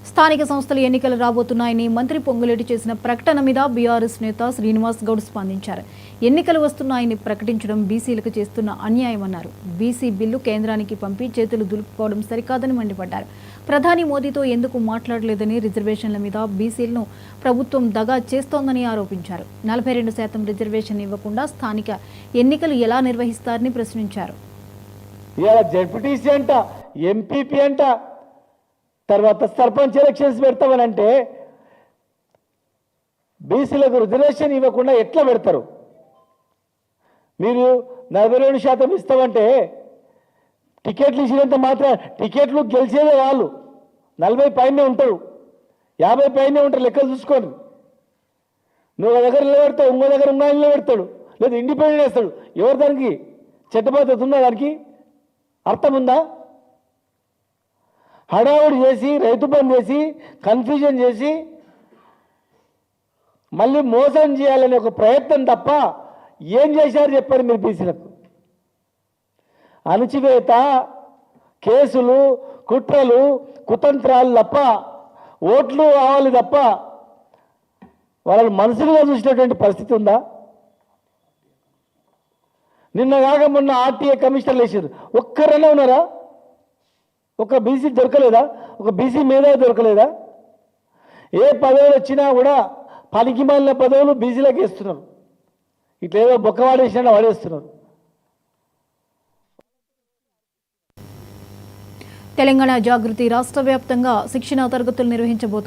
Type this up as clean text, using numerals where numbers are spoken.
స్థానిక సంస్థల ఎన్నికలు రాబోతున్నాయని మంత్రి పొంగులేటి చేసిన ప్రకటన మీద బీఆర్ఎస్ నేత శ్రీనివాస్ గౌడ్ స్పందించారు. ఎన్నికలు వస్తున్నాయని ప్రకటించడం బీసీలకు చేస్తున్న అన్యాయమన్నారు. బీసీ బిల్లు కేంద్రానికి పంపి చేతులు దులుపుకోవడం సరికాదని మండిపడ్డారు. ప్రధాని మోదీతో ఎందుకు మాట్లాడలేదని, రిజర్వేషన్ల మీద బీసీలను ప్రభుత్వం దగా చేస్తోందని ఆరోపించారు. 42% రిజర్వేషన్ ఇవ్వకుండా స్థానిక ఎన్నికలు ఎలా నిర్వహిస్తారని ప్రశ్నించారు. జెడ్పీటీసీ అంట, ఎంపీపీ అంట, తర్వాత సర్పంచ్ ఎలక్షన్స్ పెడతామనంటే బీసీలకు రిజర్వేషన్ ఇవ్వకుండా ఎట్లా పెడతారు? మీరు 42% ఇస్తామంటే టికెట్లు ఇచ్చినంత మాత్రం టికెట్లు గెలిచేదే వాళ్ళు 40 పైనే ఉంటారు, 50 పైనే ఉంటారు. లెక్కలు చూసుకోండి. నువ్వు దగ్గర నిలబెడతావు, ఇంకో దగ్గర ఉన్న నిలబెడతాడు, లేదా ఇండిపెండెంట్ వేస్తాడు. ఎవరు దానికి చట్టబద్ధత ఉందా? దానికి అర్థం ఉందా? హడావుడి చేసి, రైతు బంద్ చేసి, కన్ఫ్యూజన్ చేసి మళ్ళీ మోసం చేయాలనే ఒక ప్రయత్నం తప్ప ఏం చేశారు చెప్పండి మీరు? బీసీలకు అణచివేత, కేసులు, కుట్రలు, కుతంత్రాలు తప్ప, ఓట్లు కావాలి తప్ప వాళ్ళని మనసులుగా చూసినటువంటి పరిస్థితి ఉందా? నిన్న కాక మొన్న ఆర్టీఏ కమిషనర్లు వేసారు. ఒక్కరైనా ఉన్నారా? ఒక బీసీ దొరకలేదా? ఒక బీసీ మీద దొరకలేదా? ఏ పదవులు వచ్చినా కూడా పనికి మాలిన పదవులు బీసీలకు ఇస్తున్నారు. ఇట్లేదో బొక్క వాడేసినా వాడేస్తున్నారు. తెలంగాణ జాగృతి రాష్ట్ర వ్యాప్తంగా శిక్షణా తరగతులు నిర్వహించబోతోంది.